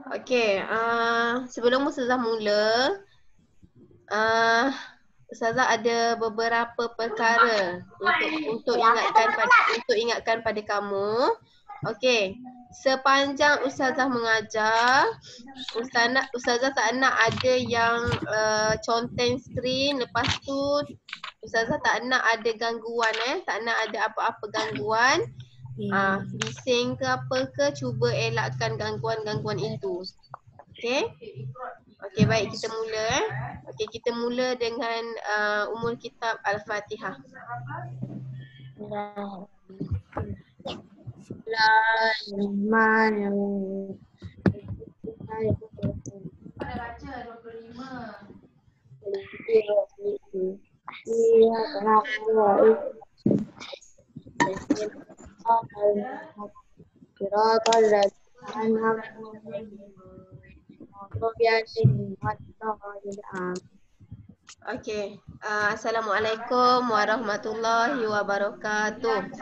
Okey, sebelum Ustazah mula, Ustazah ada beberapa perkara untuk ingatkan pada kamu. Okey, sepanjang Ustazah mengajar, Ustazah tak nak ada yang conteng skrin, lepas tu Ustazah tak nak ada gangguan tak nak ada apa-apa gangguan. Bising ke apa ke, cuba elakkan gangguan-gangguan itu. Okey? Okey, baik, kita mula Okey, kita mula dengan umul kitab Al-Fatihah. Pada baca 25. Okey. Assalamualaikum warahmatullahi wabarakatuh.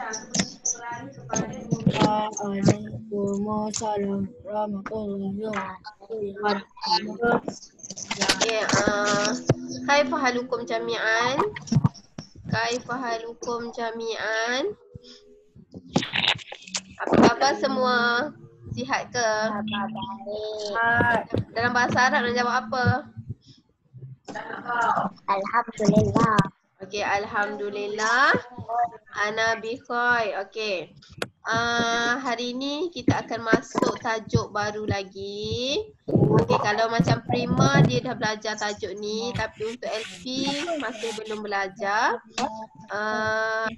Waalaikumsalam warahmatullahi wabarakatuh. Okey, kaifa halukum jami'an? Kaifa halukum jami'an? Apa khabar semua? Sihat ke? Dalam bahasa Arab nak jawab apa? Alhamdulillah. Okey, alhamdulillah. Ana bi khair. Okey. Hari ni kita akan masuk tajuk baru lagi. Okey, kalau macam Prima dia dah belajar tajuk ni, tapi untuk LP masih belum belajar.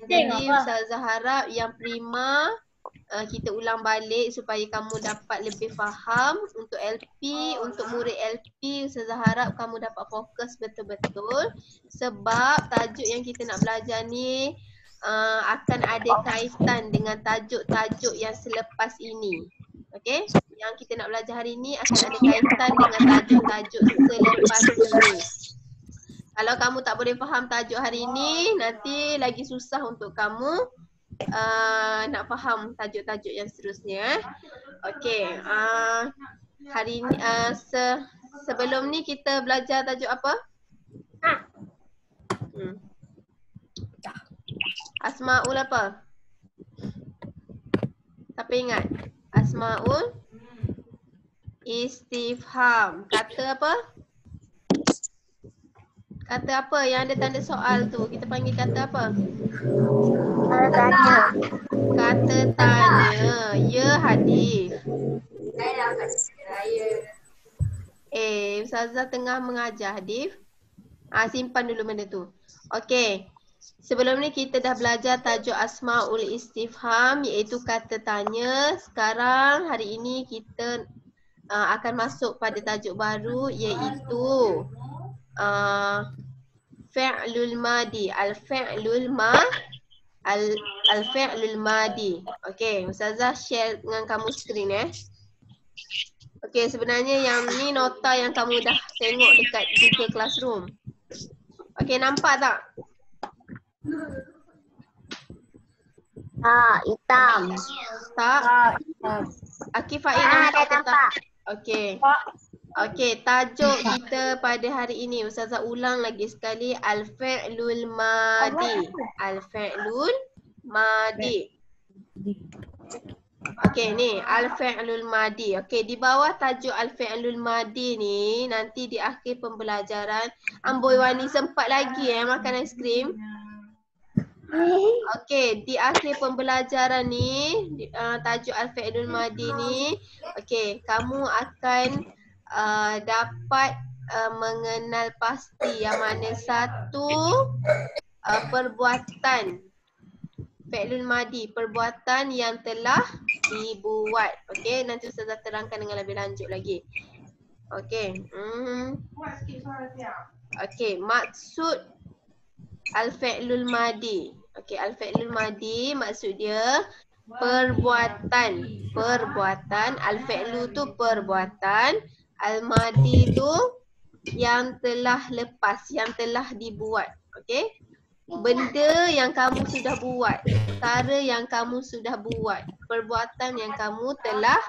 Jadi Ustazah harap yang Prima kita ulang balik supaya kamu dapat lebih faham. Untuk LP, untuk murid LP, Ustazah harap kamu dapat fokus betul-betul sebab tajuk yang kita nak belajar ni akan ada kaitan dengan tajuk-tajuk yang selepas ini. Okey? Yang kita nak belajar hari ni akan ada kaitan dengan tajuk-tajuk selepas ini. Kalau kamu tak boleh faham tajuk hari ni, nanti lagi susah untuk kamu nak faham tajuk-tajuk yang seterusnya. Okey, hari ni sebelum ni kita belajar tajuk apa? Asmaul apa? Siapa ingat? Asmaul istifham. Kata apa? Kata apa yang ada tanda soal tu? Kita panggil kata apa? Tanya. Kata tanya. Ya, Hadif. Ustazah tengah mengajar, Hadif. Simpan dulu benda tu. Okey. Sebelum ni kita dah belajar tajuk Asmaul Istifham, iaitu kata tanya. Sekarang hari ini kita akan masuk pada tajuk baru, iaitu Fi'lul Madi. Al-Fi'lul Madi. Okey, Ustazah share dengan kamu skrin Okey, sebenarnya yang ni nota yang kamu dah tengok dekat Google Classroom. Okey, nampak tak? Hitam. Tak? Akif Faik nampak ke tak? Okey. Okey, tajuk kita pada hari ini Ustazah ulang lagi sekali, Al-Fi'lul Madi. Al-Fi'lul Madi. Okey ni Al-Fi'lul Madi. Okey, di bawah tajuk Al-Fi'lul Madi ni, nanti di akhir pembelajaran, Amboi Wani sempat lagi makan aiskrim. Okey, di akhir pembelajaran ni, tajuk Al-Fi'lul Madi ni, okey, kamu akan dapat mengenal pasti yang mana satu perbuatan Fi'lul Madi, perbuatan yang telah dibuat. Okey, nanti Ustazah terangkan dengan lebih lanjut lagi. Okey. Okey, maksud Al-Fi'lul Madi. Okey, Al-Fi'lul Madi maksud dia perbuatan. Al-Fi'lu tu perbuatan. Al-Madi tu yang telah lepas, yang telah dibuat. Okey? Benda yang kamu sudah buat, perkara yang kamu sudah buat, perbuatan yang kamu telah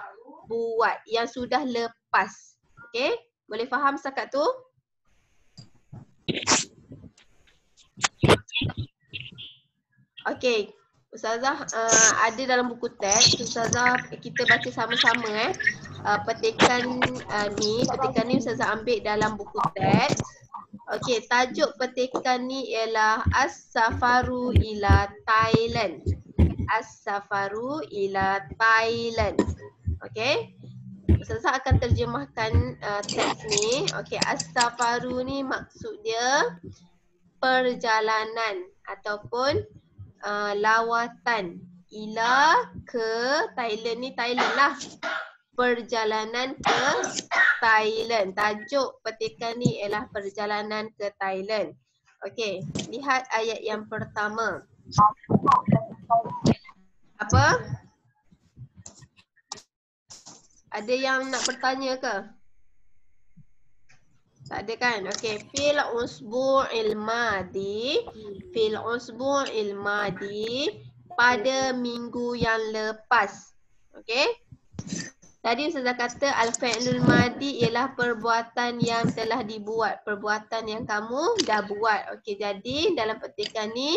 buat, yang sudah lepas. Okey, boleh faham setakat tu? Okey, Ustazah ada dalam buku teks. Ustazah kita baca sama-sama petikan ni Ustazah ambil dalam buku teks. Okey, tajuk petikan ni ialah As-Safaru ila Thailand. As-Safaru ila Thailand. Okey. Ustazah akan terjemahkan teks ni. Okey, As-Safaru ni maksud dia perjalanan ataupun lawatan ila ke Thailand ni, Thailand lah. Perjalanan ke Thailand. Tajuk petikan ni ialah perjalanan ke Thailand. Okey, lihat ayat yang pertama. Apa? Ada yang nak bertanya ke? Tak ada kan? Okey, fil usbu'il madi. Fil usbu'il madi, pada minggu yang lepas. Okey? Tadi Ustazah kata al-fi'lul madi ialah perbuatan yang telah dibuat, perbuatan yang kamu dah buat. Okey, jadi dalam petikan ni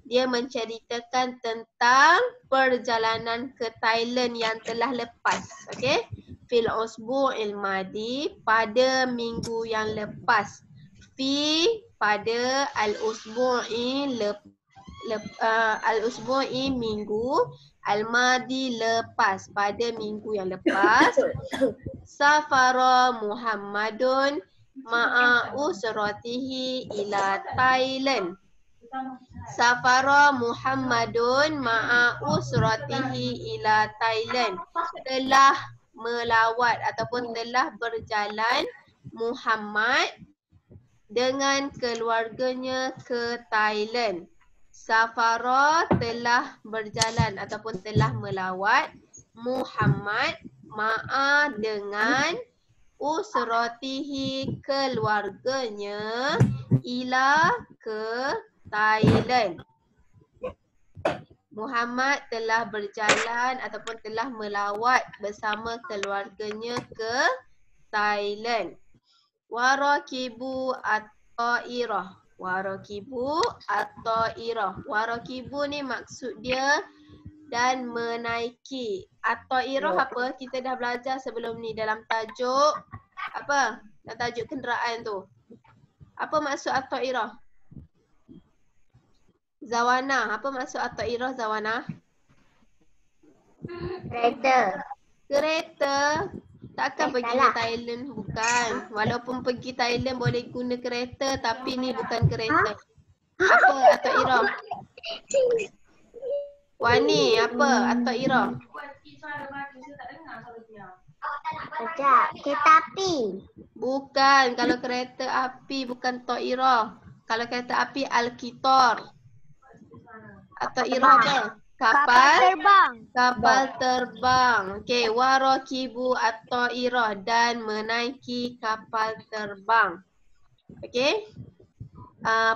dia menceritakan tentang perjalanan ke Thailand yang telah lepas. Okey? Fil usbu'il madi, pada minggu yang lepas. Fi, pada al-usbu'i al-usbu'i minggu, al-madi lepas, pada minggu yang lepas. Safara Muhammadun ma'a usratihi ila Thailand. Safara Muhammadun ma'a usratihi ila Thailand. Telah melawat ataupun telah berjalan Muhammad dengan keluarganya ke Thailand. Safara, telah berjalan ataupun telah melawat Muhammad ma'a, dengan usratihi, keluarganya, ila, ke Thailand. Muhammad telah berjalan ataupun telah melawat bersama keluarganya ke Thailand. Warakibu at-ta'irah. Warakibu at-ta'irah. Warakibu ni maksud dia dan menaiki. At-ta'irah apa? Kita dah belajar sebelum ni dalam tajuk apa? Dalam tajuk kenderaan tu. Apa maksud at-ta'irah? Zawana, apa maksud at-ta'irah Zawana? Kereta. Kereta. Takkan pergi ke Thailand, bukan. Walaupun pergi Thailand boleh guna kereta, tapi ni bukan kereta. Apa at-ta'irah? Wani, apa at-ta'irah? Sekejap. Kereta api. Bukan, kalau kereta api bukan ta'irah. Kalau kereta api al-qitar. At-ta'irah apa? Kapal terbang. Kapal terbang. Okey, warakibu at-ta'irah, dan menaiki kapal terbang. Okey.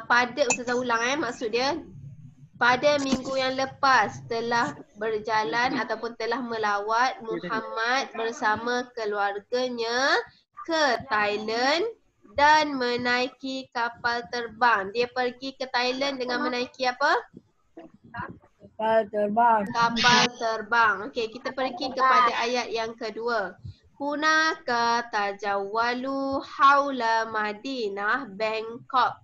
Pada Ustazah ulang maksud dia pada minggu yang lepas telah berjalan ataupun telah melawat Muhammad bersama keluarganya ke Thailand dan menaiki kapal terbang. Dia pergi ke Thailand dengan menaiki apa? Kapal terbang. Kapal terbang. Okey, kita pergi kepada ayat yang kedua. Hunaka tajawwalu haula Madinah Bangkok.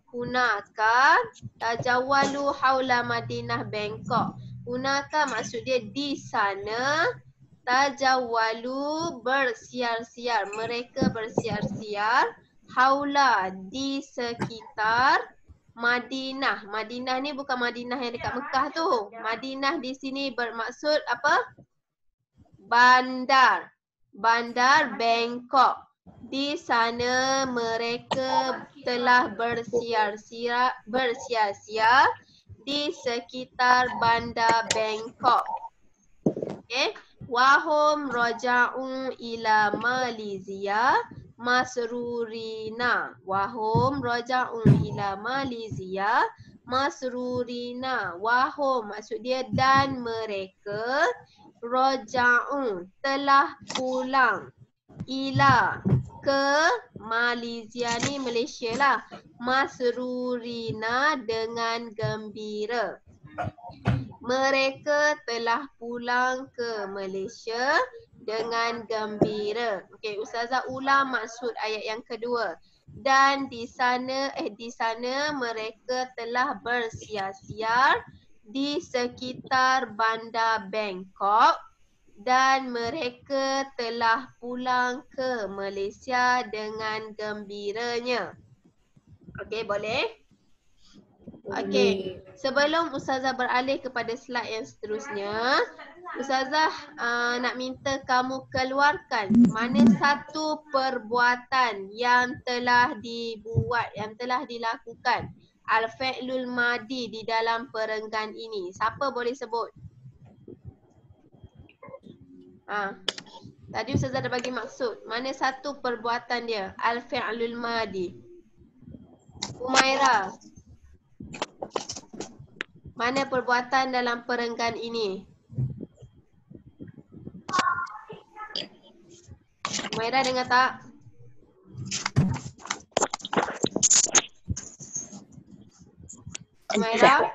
Hunaka tajawwalu haula Madinah Bangkok. Hunaka maksud dia di sana. Tajawwalu bersiar-siar. Mereka bersiar-siar. Haula di sekitar Madinah. Madinah ni bukan Madinah yang dekat Mekah tu. Madinah di sini bermaksud apa? Bandar. Bandar Bangkok. Di sana mereka telah bersiar-siar di sekitar bandar Bangkok. Okay. Wahum raja'u ila Malaysia masrurina. Wahum raja'u ila Malaysia masrurina. Wahum maksud dia dan mereka roja'u, telah pulang. Ila, ke Malaysia ni Malaysia lah. Masrurina, dengan gembira. Mereka telah pulang ke Malaysia dengan gembira. Okey, Ustazah ulang maksud ayat yang kedua. Dan di sana mereka telah bersiar-siar di sekitar bandar Bangkok dan mereka telah pulang ke Malaysia dengan gembiranya. Okey, boleh? Okey, sebelum Ustazah beralih kepada slide yang seterusnya, Ustazah nak minta kamu keluarkan mana satu perbuatan yang telah dibuat, yang telah dilakukan al-fi'lul madi di dalam perenggan ini. Siapa boleh sebut? Tadi Ustazah dah bagi maksud. Mana satu perbuatan dia? Al-fi'lul madi. Umairah. Mana perbuatan dalam perenggan ini? Umairah dengar tak? Umairah?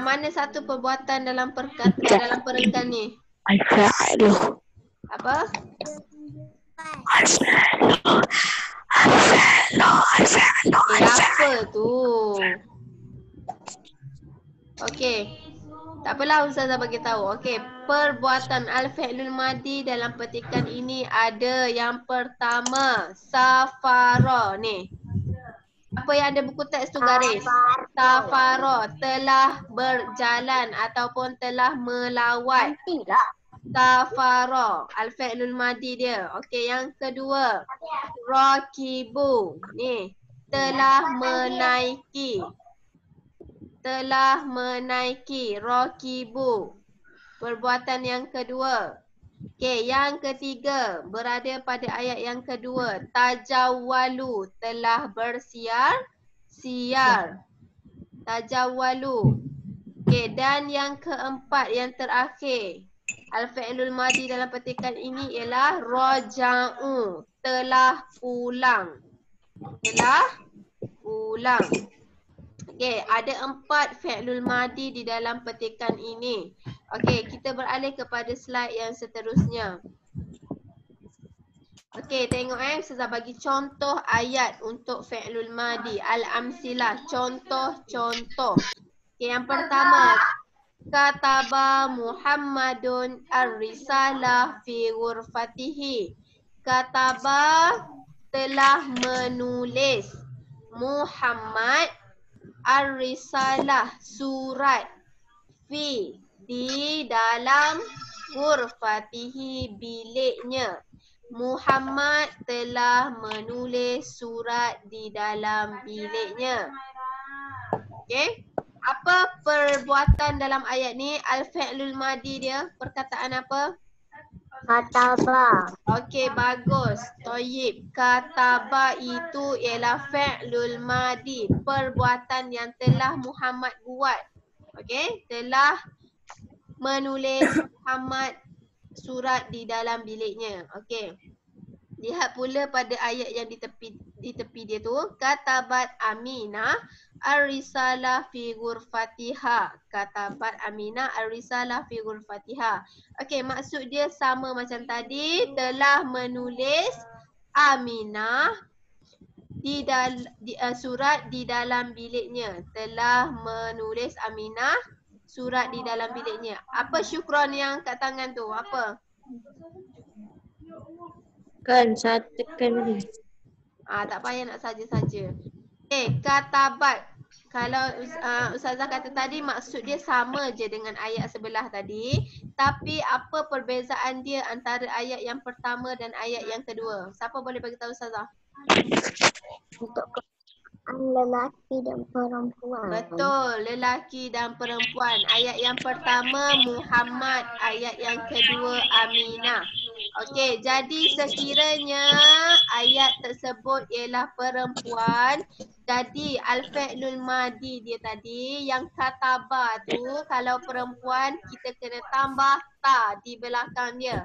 Mana satu perbuatan dalam dalam perenggan ni? Al-fa'lu. Apa? Al-fa'lu. Apa tu? Okey. Tak apalah Ustazah bagi tahu. Okey, perbuatan al-fi'lul madi dalam petikan ini ada yang pertama, safara ni. Apa yang ada buku teks tu garis? Safara, telah berjalan ataupun telah melawat. Safara, al-fi'lul madi dia. Okey, yang kedua, rakibu ni, telah menaiki. Telah menaiki, rakibu. Perbuatan yang kedua. Okey, yang ketiga, berada pada ayat yang kedua, tajawwalu, telah bersiar, siar. Tajawwalu. Okey, dan yang keempat, yang terakhir, al-fi'lul madi dalam petikan ini ialah raja'u, telah pulang. Telah pulang. Okey, ada 4 fi'lul madi di dalam petikan ini. Okey, kita beralih kepada slide yang seterusnya. Okey, tengok Ustazah bagi contoh ayat untuk fi'lul madi. Al-amsilah, contoh-contoh. Okey, yang pertama, kataba Muhammadun ar-risalah fi ghurfatihi. Kataba, telah menulis. Muhammad ar-risalah, surat. Fi, di dalam. Ghurfatihi, biliknya. Muhammad telah menulis surat di dalam biliknya. Okey. Apa perbuatan dalam ayat ni? Al-fi'lul madi dia. Perkataan apa? Kataba. Okey, bagus. Toyib. Kataba itu ialah fi'lul madi. Perbuatan yang telah Muhammad buat. Okey, telah menulis Muhammad surat di dalam biliknya. Okey. Lihat pula pada ayat yang di tepi dia tu. Katabat Aminah ar-risalah fi ghurfatiha. Katabat Aminah ar-risalah fi ghurfatiha. Okey, maksud dia sama macam tadi. Telah menulis Aminah surat di dalam biliknya. Telah menulis Aminah surat di dalam biliknya. Apa syukron yang kat tangan tu? Apa? Kan, satukan ni. Tak payah nak saja-saja. Katabat. Kalau Ustazah kata tadi maksud dia sama je dengan ayat sebelah tadi. Tapi apa perbezaan dia antara ayat yang pertama dan ayat yang kedua? Siapa boleh bagi tahu Ustazah? Untuk lelaki dan perempuan. Betul, lelaki dan perempuan. Ayat yang pertama Muhammad, ayat yang kedua Aminah. Okey, jadi sekiranya ayat tersebut ialah perempuan Jadi al-fi'lul madi dia tadi yang kataba tu kalau perempuan kita kena tambah ta di belakang dia.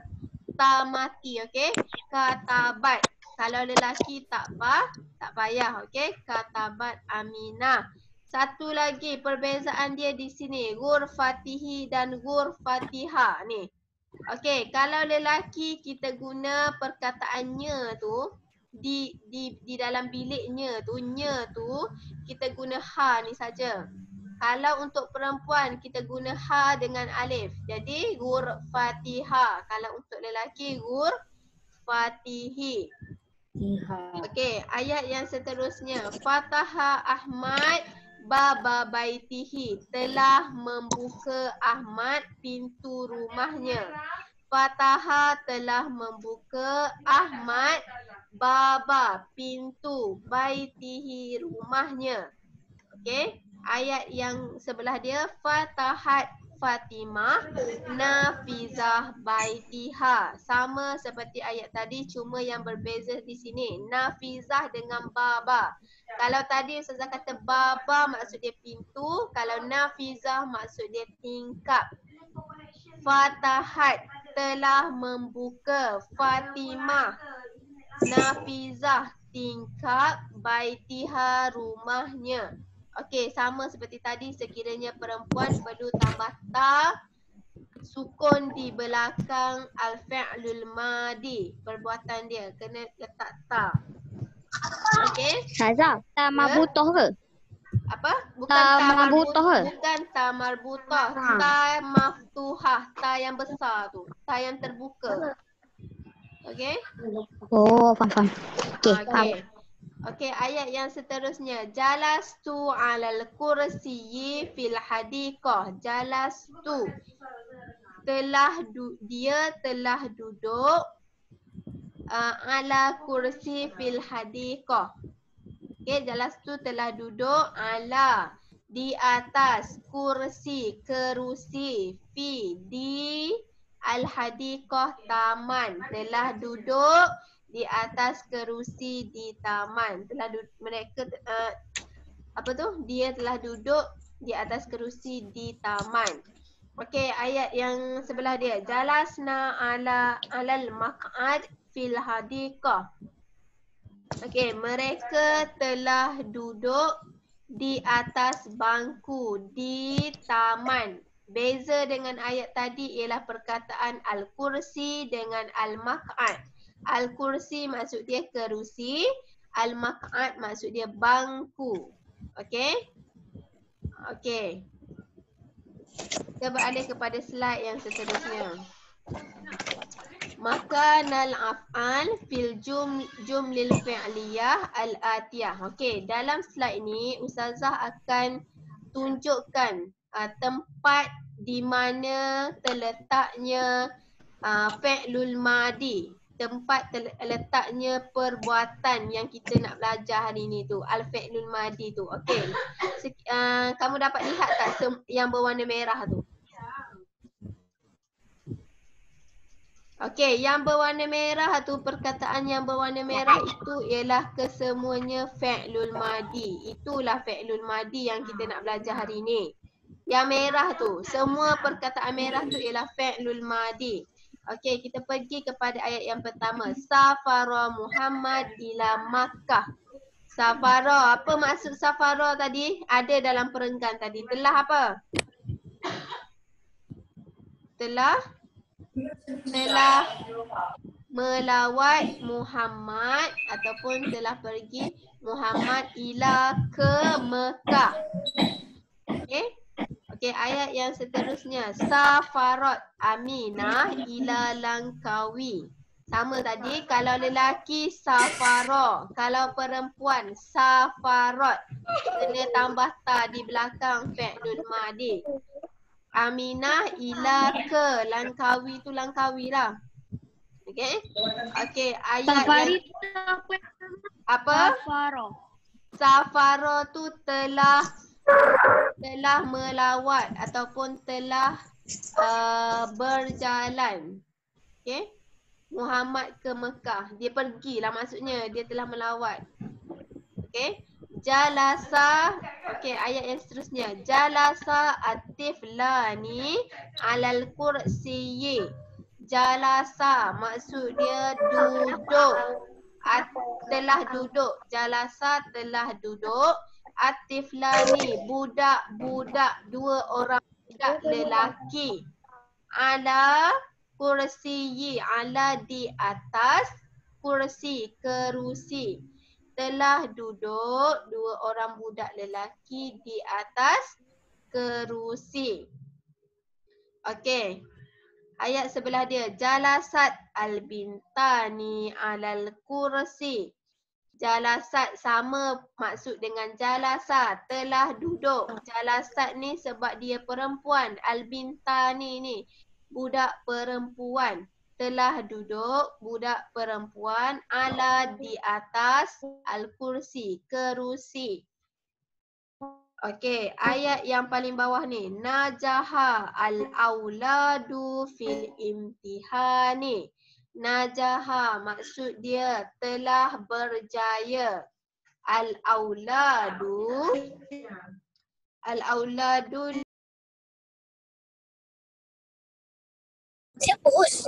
Ta mati, okey? Katabat. Kalau lelaki tak payah, okey? Katabat Aminah. Satu lagi perbezaan dia di sini, ghurfatihi dan ghurfatiha ni. Okey, kalau lelaki kita guna perkataannya tu di dalam biliknya tu, nya tu kita guna ha ni saja. Kalau untuk perempuan kita guna ha dengan alif. Jadi ghurfatiha. Kalau untuk lelaki ghurfatihi. Okey, ayat yang seterusnya. Fataha Ahmad baba baitihi. Telah membuka Ahmad pintu rumahnya. Fataha telah membuka Ahmad baba pintu baitihi rumahnya. Okey, ayat yang sebelah dia fatahat Fatimah nafizah baitiha. Sama seperti ayat tadi cuma yang berbeza di sini. Nafizah dengan baba. Kalau tadi Ustazah kata baba maksud dia pintu, kalau nafizah maksud dia tingkap. Fatahat telah membuka Fatimah nafizah tingkap baitiha rumahnya. Okey, sama seperti tadi sekiranya perempuan perlu tambah ta sukun di belakang al-fi'lul madi. Perbuatan dia kena letak ta. Okey? Ustazah, ta marbutah ke? Apa? Bukan Ta ta marbutah ke? Bukan ta marbutah. Ta maftuhah. Ta yang besar tu. Ta yang terbuka. Okey? Oh, faham. Okey, Okey. Okey, ayat yang seterusnya. Jalastu alal kursiyyi fil hadiqah. Jalastu. Dia telah duduk ala kursi fil hadiqah. Okey, jalastu telah duduk ala di atas kursi kerusi fi di al-hadiqah taman. Telah duduk di atas kerusi di taman. Telah mereka dia telah duduk di atas kerusi di taman. Okey, ayat yang sebelah dia. Jalasna alal maq'ad fil hadiqah. Okey, mereka telah duduk di atas bangku di taman. Beza dengan ayat tadi ialah perkataan al-kursi dengan al-maq'ad. Al-kursi maksud dia kerusi, al-maq'ad maksud dia bangku. Okey? Okey. Kita beralih kepada slide yang seterusnya. Makanal af'al fil jumlil fi'liyah al-atiyah. Okey, dalam slide ni Ustazah akan tunjukkan tempat di mana terletaknya fi'lul madi. Tempat letaknya perbuatan yang kita nak belajar hari ni tu, al-fi'lul madi tu. Okey. Kamu dapat lihat tak yang berwarna merah tu? Okey, yang berwarna merah tu, perkataan yang berwarna merah itu ialah kesemuanya fi'lul madi. Itulah fi'lul madi yang kita nak belajar hari ni. Yang merah tu, semua perkataan merah tu ialah fi'lul madi. Okey, kita pergi kepada ayat yang pertama. Safara Muhammad ila Makkah. Safara, apa maksud safara tadi? Ada dalam perenggan tadi. Telah apa? Telah melawat Muhammad ataupun telah pergi Muhammad ila ke Mekah. Okey? Okey, ayat yang seterusnya. Safarat Aminah ila Langkawi. Sama tadi, kalau lelaki safara, kalau perempuan safarat. Kena tambah ta di belakang fi'lul madi. Aminah ila ke Langkawi tu Langkawi lah. Okey? Okey, ayat yang apa? Safara tu telah melawat ataupun telah berjalan. Okey? Muhammad ke Mekah. Dia pergilah maksudnya, dia telah melawat. Okey? Jalasa, okey, ayat yang seterusnya. Jalasa at-tiflani alal kursiyyi. Jalasa maksud dia duduk. Telah duduk. Jalasa telah duduk. At-tiflani budak-budak, dua orang budak lelaki. Ala kursiyyi, ala di atas, kursi kerusi. Telah duduk dua orang budak lelaki di atas kerusi. Okey. Ayat sebelah dia. Jalasat al-bintani alal kursi. Jalasat sama maksud dengan jalasa. Telah duduk. Jalasat ni sebab dia perempuan. Al-bintani ni budak perempuan. Telah duduk budak perempuan ala di atas al-kursi, kerusi. Okey, ayat yang paling bawah ni. Najaha al-auladu fil imtihani. Najaha maksud dia telah berjaya. Al-auladu Siapa us?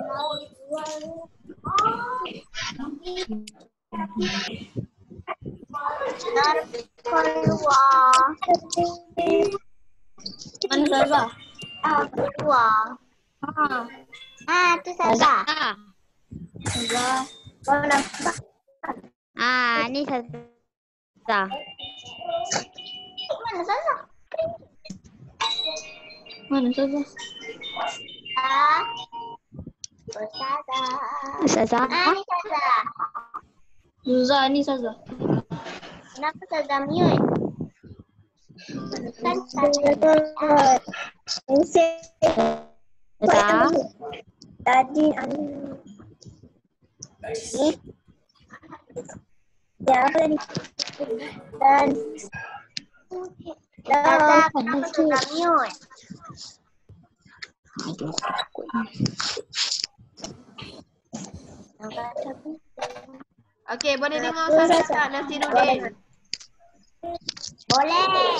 Keluar. Mana Zaza? Keluar. Tu Saza. Ni Saza. Mana Saza? Mana Zaza? Saza. Zaza. Ni Saza. Zuza ni Zaza. Kenapa Saza mute? Kan Saza. Tadi ya apa ni? Dan Saza kenapa Saza mute? Okey, boleh dengar Ustazah tak Nasiruddin? Boleh.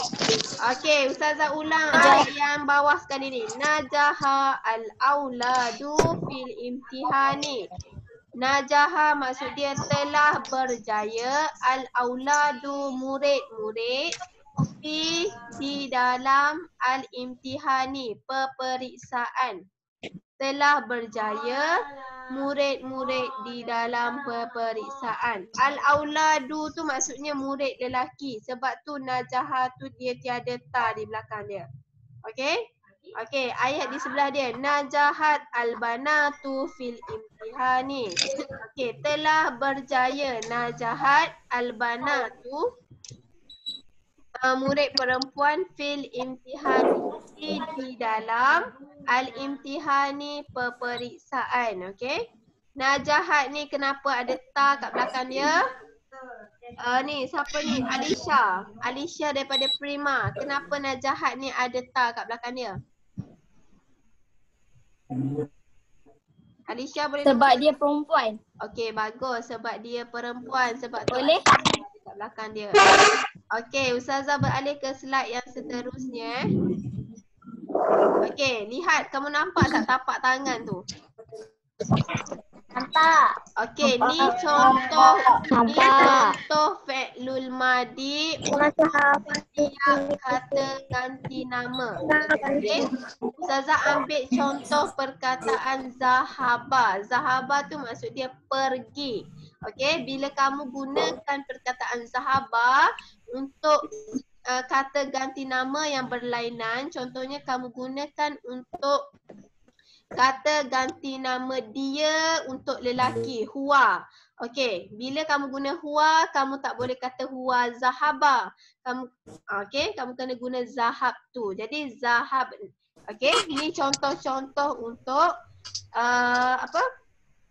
Okey, Ustazah ulang ayat yang bawah sekali ni. Najaha al-auladu fil imtihani. Najaha maksud dia telah berjaya. Al-auladu murid-murid. Di dalam al-imtihani, peperiksaan. Telah berjaya murid-murid di dalam peperiksaan. Al-auladu tu maksudnya murid lelaki. Sebab tu najaha tu dia tiada ta di belakang dia. Okey? Okey, ayat di sebelah dia. Najahat al-banatu fil imtihani. Okey, telah berjaya najahat al-banatu murid perempuan fil imtihani, di dalam al-imtihani, peperiksaan. Okey. Najahat ni kenapa ada ta kat belakang dia? Ni siapa ni? Alisha. Alisha daripada Prima. Kenapa najahat ni ada ta kat belakang dia? Alisha boleh Sebab dia perempuan. Okey, bagus. Sebab dia perempuan. Sebab tu Boleh? kat belakang dia. Okey, Ustazah beralih ke slide yang seterusnya. Okey, lihat. Kamu nampak tak tapak tangan tu? Nampak. Okey, ni contoh fi'lul madi yang kata ganti nama. Okey. Ustazah ambil contoh perkataan zahaba. Zahaba tu maksud dia pergi. Okey, bila kamu gunakan perkataan zahaba untuk kata ganti nama yang berlainan, contohnya kamu gunakan untuk kata ganti nama dia untuk lelaki, huwa. Okey, bila kamu guna huwa, kamu tak boleh kata huwa zahaba. Kamu kamu kena guna zahab tu. Jadi zahab. Okey, ini contoh-contoh untuk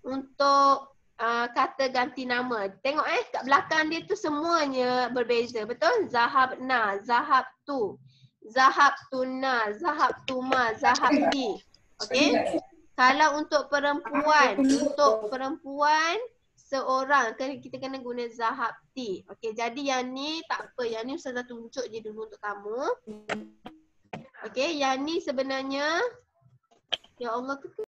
Untuk kata ganti nama. Tengok kat belakang dia tu semuanya berbeza. Betul? Zahabna, zahabtu, zahabtuna, zahabtuma, zahabti. Okey. Kalau untuk perempuan seorang. Kita kena guna zahabti. Okey, jadi yang ni tak apa. Yang ni Ustazah tunjuk je dulu untuk kamu. Okey, yang ni sebenarnya ya Allah tu